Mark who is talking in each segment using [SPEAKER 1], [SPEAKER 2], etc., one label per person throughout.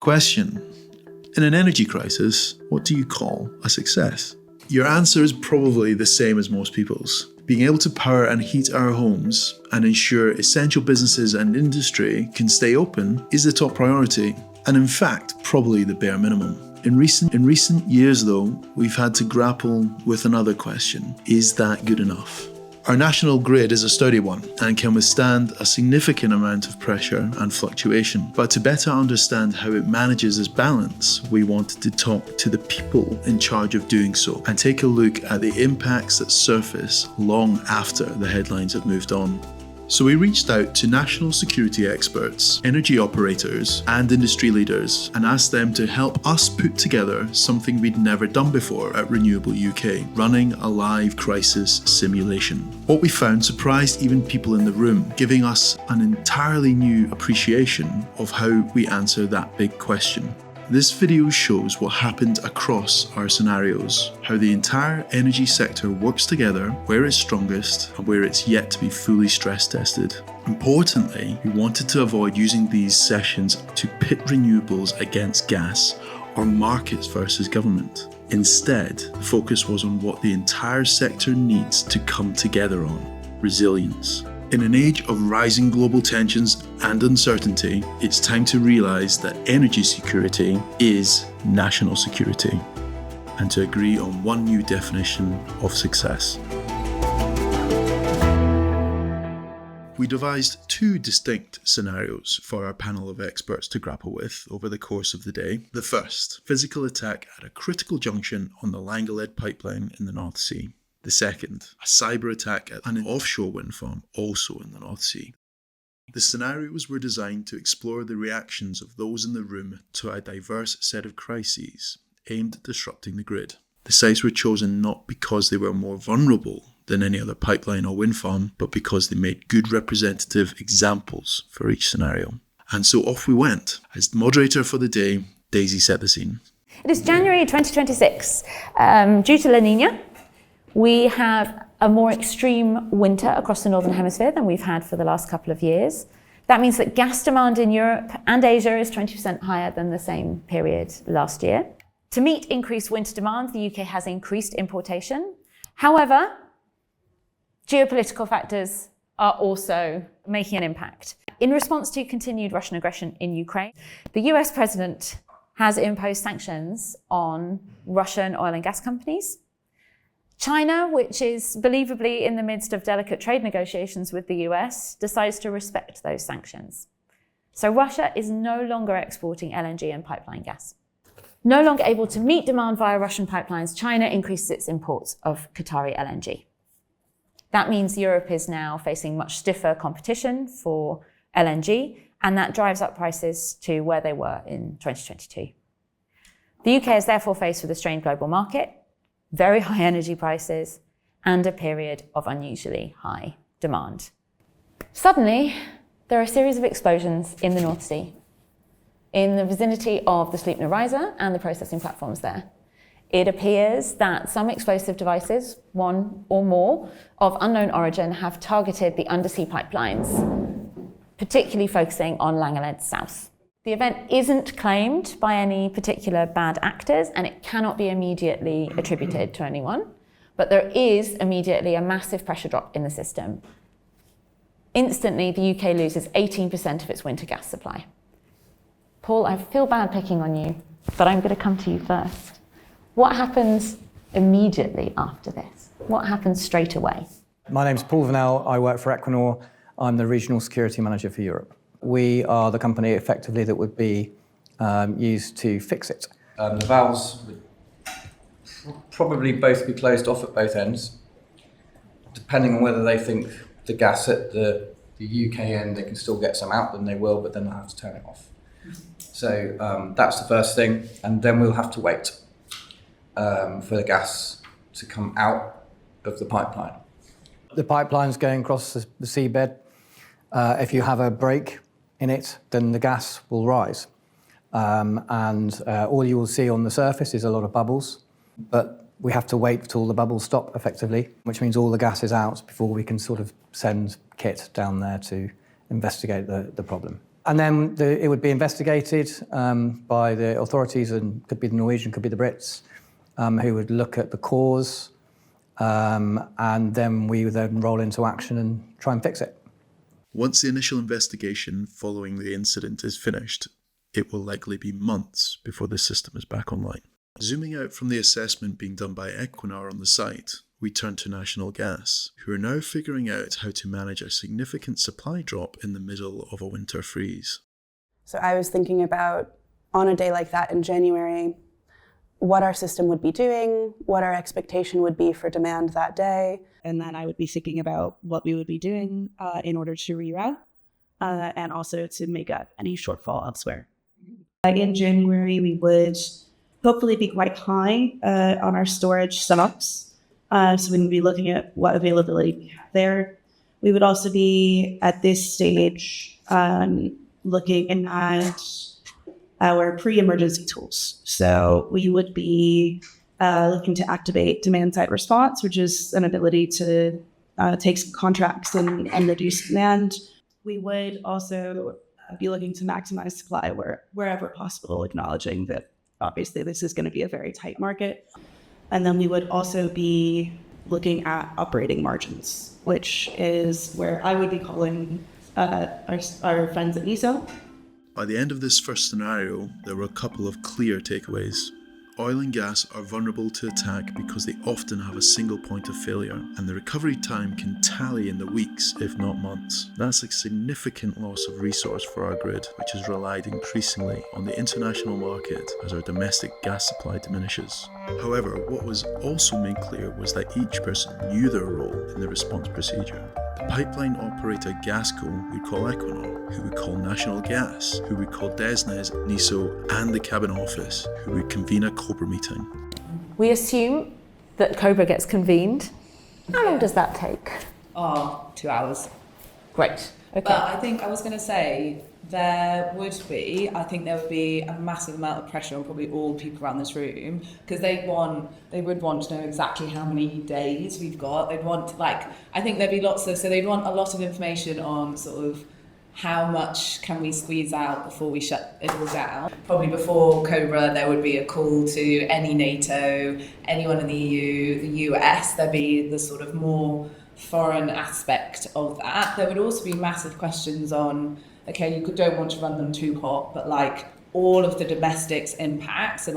[SPEAKER 1] Question: in an energy crisis, what do you call a success? Your answer is probably the same as most people's. Being able to power and heat our homes and ensure essential businesses and industry can stay open is the top priority, and in fact, probably the bare minimum. In recent years though, we've had to grapple with another question: is that good enough? Our national grid is a sturdy one and can withstand a significant amount of pressure and fluctuation. But to better understand how it manages its balance, we wanted to talk to the people in charge of doing so and take a look at the impacts that surface long after the headlines have moved on. So we reached out to national security experts, energy operators, and industry leaders and asked them to help us put together something we'd never done before at Renewable UK, running a live crisis simulation. What we found surprised even people in the room, giving us an entirely new appreciation of how we answer that big question. This video shows what happened across our scenarios, how the entire energy sector works together, where it's strongest and where it's yet to be fully stress tested. Importantly, we wanted to avoid using these sessions to pit renewables against gas or markets versus government. Instead, the focus was on what the entire sector needs to come together on: resilience. In an age of rising global tensions and uncertainty, it's time to realise that energy security is national security, and to agree on one new definition of success. We devised two distinct scenarios for our panel of experts to grapple with over the course of the day. The first, physical attack at a critical junction on the Langeled pipeline in the North Sea. The second, a cyber attack at an offshore wind farm also in the North Sea. The scenarios were designed to explore the reactions of those in the room to a diverse set of crises aimed at disrupting the grid. The sites were chosen not because they were more vulnerable than any other pipeline or wind farm, but because they made good representative examples for each scenario. And so off we went. As the moderator for the day, Daisy set the scene.
[SPEAKER 2] It is January 2026. Due to La Nina, we have a more extreme winter across the Northern Hemisphere than we've had for the last couple of years. That means that gas demand in Europe and Asia is 20% higher than the same period last year. To meet increased winter demand, the UK has increased importation. However, geopolitical factors are also making an impact. In response to continued Russian aggression in Ukraine, the US president has imposed sanctions on Russian oil and gas companies. China, which is believably in the midst of delicate trade negotiations with the US, decides to respect those sanctions. So Russia is no longer exporting LNG and pipeline gas. No longer able to meet demand via Russian pipelines, China increases its imports of Qatari LNG. That means Europe is now facing much stiffer competition for LNG, and that drives up prices to where they were in 2022. The UK is therefore faced with a strained global market, very high energy prices, and a period of unusually high demand. Suddenly, there are a series of explosions in the North Sea, in the vicinity of the Sleipner riser and the processing platforms there. It appears that some explosive devices, one or more, of unknown origin have targeted the undersea pipelines, particularly focusing on Langeled South. The event isn't claimed by any particular bad actors, and it cannot be immediately attributed to anyone, but there is immediately a massive pressure drop in the system. Instantly, the UK loses 18% of its winter gas supply. Paul, I feel bad picking on you, but I'm going to come to you first. What happens immediately after this? What happens straight away?
[SPEAKER 3] My name's Paul Vanel. I work for Equinor. I'm the Regional Security Manager for Europe. We are the company effectively that would be used to fix it.
[SPEAKER 4] The valves would probably both be closed off at both ends, depending on whether they think the gas at the UK end, they can still get some out, then they will, but then they'll have to turn it off. So that's the first thing, and then we'll have to wait for the gas to come out of the pipeline.
[SPEAKER 3] The pipeline's going across the seabed. If you have a break in it, then the gas will rise. And all you will see on the surface is a lot of bubbles, but we have to wait till the bubbles stop effectively, which means all the gas is out before we can sort of send kit down there to investigate the problem. And then it would be investigated by the authorities, and could be the Norwegian, could be the Brits, who would look at the cause, and then we would then roll into action and try and fix it.
[SPEAKER 1] Once the initial investigation following the incident is finished, it will likely be months before the system is back online. Zooming out from the assessment being done by Equinor on the site, we turn to National Gas, who are now figuring out how to manage a significant supply drop in the middle of a winter freeze.
[SPEAKER 5] So I was thinking about, on a day like that in January, what our system would be doing, what our expectation would be for demand that day.
[SPEAKER 6] And then I would be thinking about what we would be doing in order to reroute and also to make up any shortfall elsewhere. In January, we would hopefully be quite high on our storage stocks. So we would be looking at what availability we have there. We would also be, at this stage, looking at our pre-emergency tools. So we would be looking to activate demand-side response, which is an ability to take some contracts and reduce demand. We would also be looking to maximize supply wherever possible, acknowledging that obviously this is going to be a very tight market. And then we would also be looking at operating margins, which is where I would be calling our friends at ESO.
[SPEAKER 1] By the end of this first scenario, there were a couple of clear takeaways. Oil and gas are vulnerable to attack because they often have a single point of failure, and the recovery time can tally in the weeks, if not months. That's a significant loss of resource for our grid, which has relied increasingly on the international market as our domestic gas supply diminishes. However, what was also made clear was that each person knew their role in the response procedure. The pipeline operator Gasco we call Equinor, who we call National Gas, who we call DESNZ, NISO, and the Cabinet Office, who would convene a COBRA meeting.
[SPEAKER 2] We assume that COBRA gets convened. How long does that take?
[SPEAKER 7] 2 hours.
[SPEAKER 2] Great. Okay.
[SPEAKER 7] But I think I was going to say there would be a massive amount of pressure on probably all people around this room, because they would want to know exactly how many days we've got. They'd want, I think there'd be they'd want a lot of information on sort of how much can we squeeze out before we shut it all down. Probably before COBRA, there would be a call to any NATO, anyone in the EU, the US. There'd be the sort of more foreign aspect of that. There would also be massive questions on, okay, you don't want to run them too hot, but all of the domestics impacts and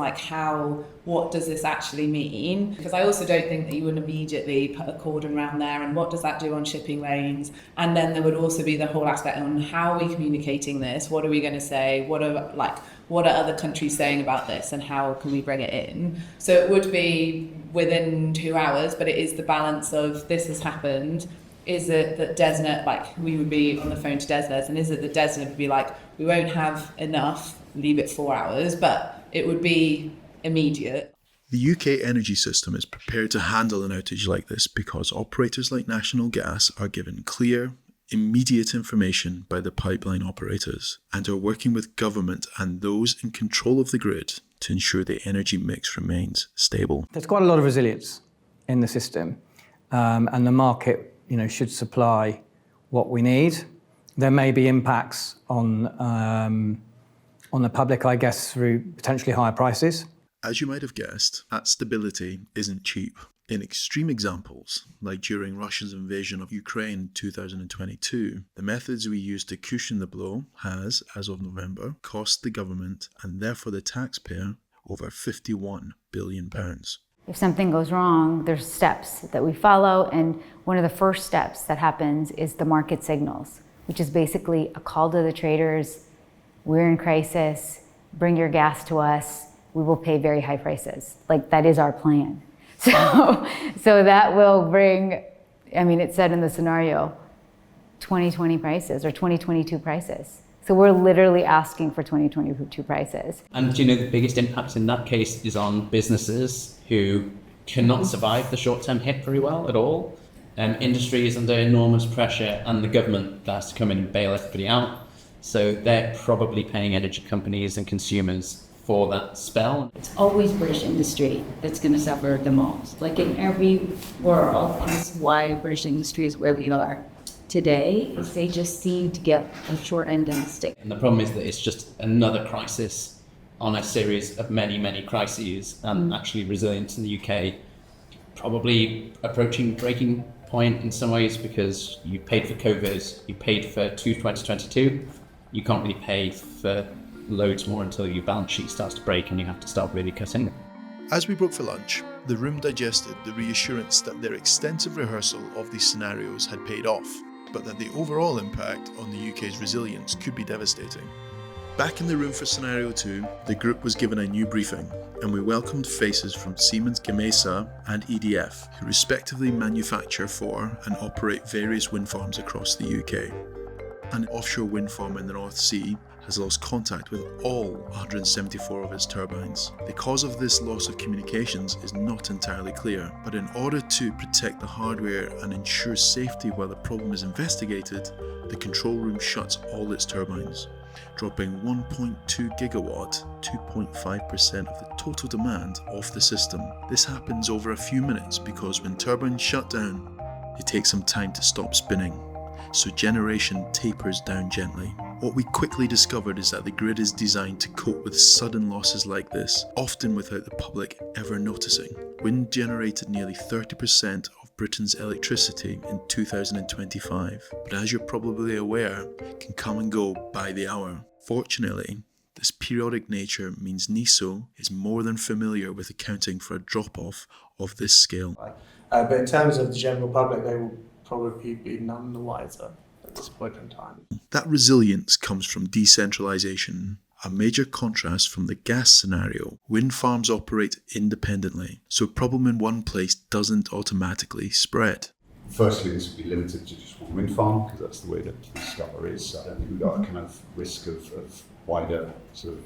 [SPEAKER 7] what does this actually mean? Because I also don't think that you would immediately put a cordon around there, and what does that do on shipping lanes? And then there would also be the whole aspect on how are we communicating this? What are we going to say? What are other countries saying about this, and how can we bring it in? So it would be within 2 hours, but it is the balance of this has happened. Is it that DESNZ, we would be on the phone to DESNZ, and is it that DESNZ would be we won't have enough, leave it 4 hours, but it would be immediate.
[SPEAKER 1] The UK energy system is prepared to handle an outage like this because operators like National Gas are given clear, immediate information by the pipeline operators and are working with government and those in control of the grid to ensure the energy mix remains stable.
[SPEAKER 3] There's quite a lot of resilience in the system, and the market should supply what we need. There may be impacts on the public, I guess, through potentially higher prices.
[SPEAKER 1] As you might have guessed, that stability isn't cheap. In extreme examples, like during Russia's invasion of Ukraine in 2022, the methods we used to cushion the blow has, as of November, cost the government and therefore the taxpayer over £51 billion.
[SPEAKER 8] If something goes wrong, there's steps that we follow, and one of the first steps that happens is the market signals, which is basically a call to the traders. We're in crisis, bring your gas to us, we will pay very high prices. That is our plan. So that will bring, it said in the scenario, 2020 prices or 2022 prices. So we're literally asking for 2022 prices.
[SPEAKER 9] And the biggest impact in that case is on businesses who cannot survive the short-term hit very well at all. Industry is under enormous pressure, and the government has to come in and bail everybody out. So they're probably paying energy companies and consumers for that spell.
[SPEAKER 10] It's always British industry that's going to suffer the most. In every world, this is why British industry is where we are today is they just seem to get a short end of the stick.
[SPEAKER 9] And the problem is that it's just another crisis on a series of many, many crises, and actually resilience in the UK probably approaching breaking point in some ways, because you paid for COVID, you paid for 2022, you can't really pay for loads more until your balance sheet starts to break and you have to start really cutting.
[SPEAKER 1] As we broke for lunch, the room digested the reassurance that their extensive rehearsal of these scenarios had paid off, but that the overall impact on the UK's resilience could be devastating. Back in the room for Scenario 2, the group was given a new briefing, and we welcomed faces from Siemens Gamesa and EDF, who respectively manufacture for and operate various wind farms across the UK. An offshore wind farm in the North Sea has lost contact with all 174 of its turbines. The cause of this loss of communications is not entirely clear, but in order to protect the hardware and ensure safety while the problem is investigated, the control room shuts all its turbines, dropping 1.2 gigawatt, 2.5% of the total demand off the system. This happens over a few minutes because when turbines shut down, it takes some time to stop spinning, so generation tapers down gently. What we quickly discovered is that the grid is designed to cope with sudden losses like this, often without the public ever noticing. Wind generated nearly 30% of Britain's electricity in 2025, but as you're probably aware, can come and go by the hour. Fortunately, this periodic nature means NESO is more than familiar with accounting for a drop-off of this scale.
[SPEAKER 11] But in terms of the general public, they will probably be none the wiser at this point in time.
[SPEAKER 1] That resilience comes from decentralisation, a major contrast from the gas scenario. Wind farms operate independently, so a problem in one place doesn't automatically spread.
[SPEAKER 12] Firstly, this would be limited to just one wind farm, because that's the way that the discover is. I don't think we've got a kind of risk of wider sort of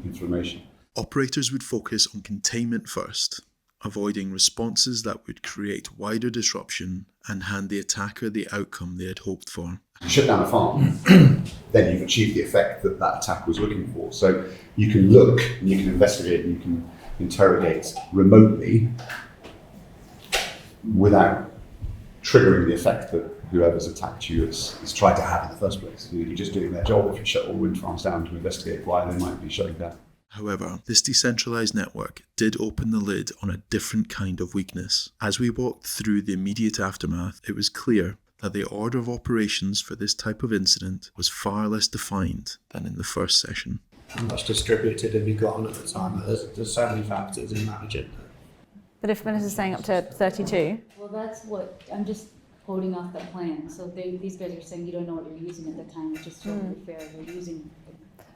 [SPEAKER 12] inflammation.
[SPEAKER 1] Operators would focus on containment first, avoiding responses that would create wider disruption and hand the attacker the outcome they had hoped for.
[SPEAKER 12] You shut down a farm, then you've achieved the effect that that attacker was looking for. So you can look, and you can investigate, and you can interrogate remotely without triggering the effect that whoever's attacked you has tried to have in the first place. You're just doing their job if you shut all wind farms down to investigate why they might be shutting down.
[SPEAKER 1] However, this decentralised network did open the lid on a different kind of weakness. As we walked through the immediate aftermath, it was clear that the order of operations for this type of incident was far less defined than in the first session.
[SPEAKER 11] How much distributed have you got on at the time? There's so many factors in managing.
[SPEAKER 2] But if Melissa's saying up to 32?
[SPEAKER 10] Well, that's what, I'm just quoting off the plan. So these guys are saying you don't know what you're using at the time, which is totally fair. They're using.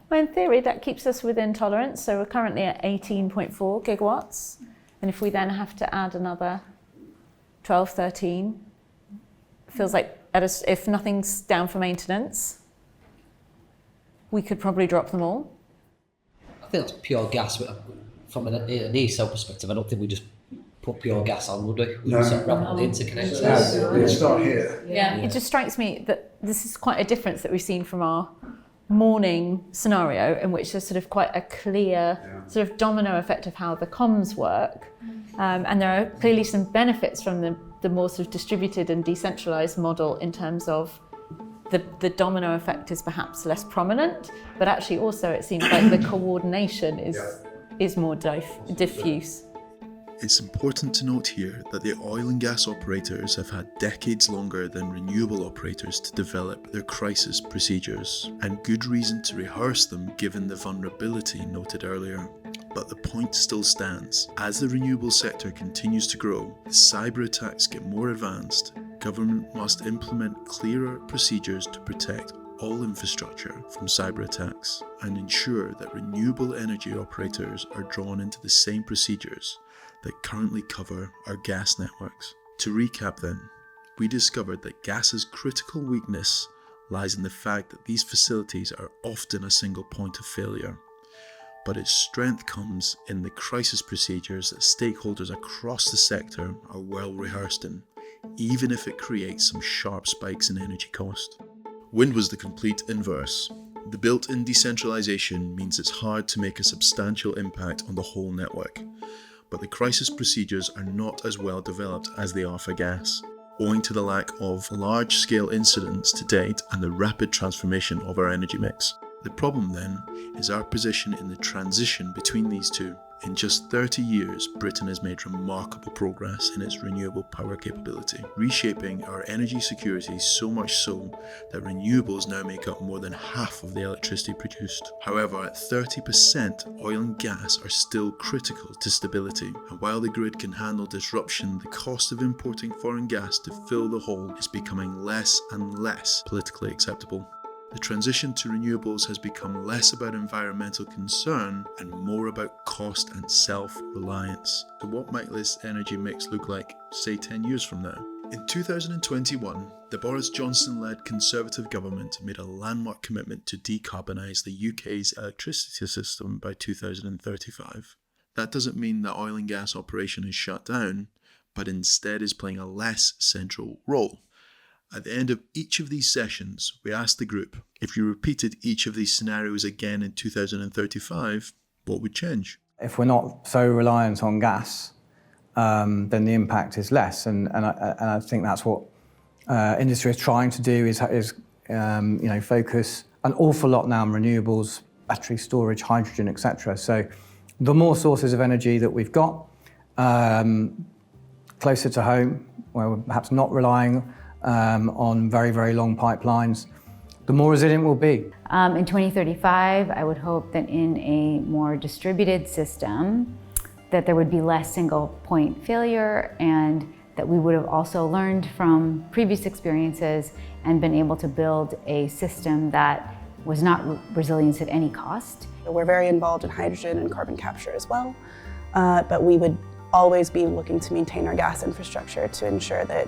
[SPEAKER 2] Well, in theory, that keeps us within tolerance. So we're currently at 18.4 gigawatts. And if we then have to add another 12, 13, feels like if nothing's down for maintenance, we could probably drop them all.
[SPEAKER 13] I think that's pure gas. From an ESL perspective, I don't think we just put pure gas on, would we? We
[SPEAKER 11] No.
[SPEAKER 13] sort of wrap all the interconnectors.
[SPEAKER 11] It's not here.
[SPEAKER 2] Yeah, it just strikes me that this is quite a difference that we've seen from our morning scenario, in which there's sort of quite a clear sort of domino effect of how the comms work. And there are clearly some benefits from the more sort of distributed and decentralized model in terms of the domino effect is perhaps less prominent, but actually also it seems like the coordination is more diffuse.
[SPEAKER 1] It's important to note here that the oil and gas operators have had decades longer than renewable operators to develop their crisis procedures, and good reason to rehearse them given the vulnerability noted earlier. But the point still stands. As the renewable sector continues to grow, the cyber attacks get more advanced, government must implement clearer procedures to protect all infrastructure from cyber attacks and ensure that renewable energy operators are drawn into the same procedures that currently cover our gas networks. To recap then, we discovered that gas's critical weakness lies in the fact that these facilities are often a single point of failure, but its strength comes in the crisis procedures that stakeholders across the sector are well rehearsed in, even if it creates some sharp spikes in energy cost. Wind was the complete inverse. The built-in decentralization means it's hard to make a substantial impact on the whole network, but the crisis procedures are not as well developed as they are for gas. owing to the lack of large-scale incidents to date and the rapid transformation of our energy mix. The problem then is our position in the transition between these two. In just 30 years, Britain has made remarkable progress in its renewable power capability, reshaping our energy security so much so that renewables now make up more than half of the electricity produced. However, at 30%, oil and gas are still critical to stability, and while the grid can handle disruption, the cost of importing foreign gas to fill the hole is becoming less and less politically acceptable. The transition to renewables has become less about environmental concern and more about cost and self-reliance. So what might this energy mix look like, say 10 years from now? In 2021, the Boris Johnson-led Conservative government made a landmark commitment to decarbonise the UK's electricity system by 2035. That doesn't mean that oil and gas operation is shut down, but instead is playing a less central role. At the end of each of these sessions, we asked the group, if you repeated each of these scenarios again in 2035, what would change?
[SPEAKER 3] If we're not so reliant on gas, then the impact is less. And I think that's what industry is trying to do is focus an awful lot now on renewables, battery storage, hydrogen, etc. So the more sources of energy that we've got, closer to home, where we're perhaps not relying on very, very long pipelines, the more resilient we'll be.
[SPEAKER 8] In 2035, I would hope that in a more distributed system, that there would be less single point failure, and that we would have also learned from previous experiences and been able to build a system that was not resilient at any cost.
[SPEAKER 5] We're very involved in hydrogen and carbon capture as well, but we would always be looking to maintain our gas infrastructure to ensure that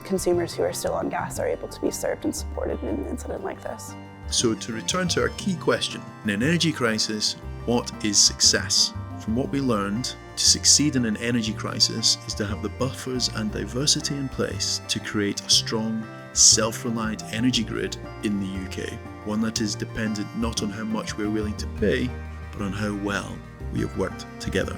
[SPEAKER 5] consumers who are still on gas are able to be served and supported in an incident like this.
[SPEAKER 1] So to return to our key question, in an energy crisis, what is success? From what we learned, to succeed in an energy crisis is to have the buffers and diversity in place to create a strong, self-reliant energy grid in the UK, one that is dependent not on how much we're willing to pay, but on how well we have worked together.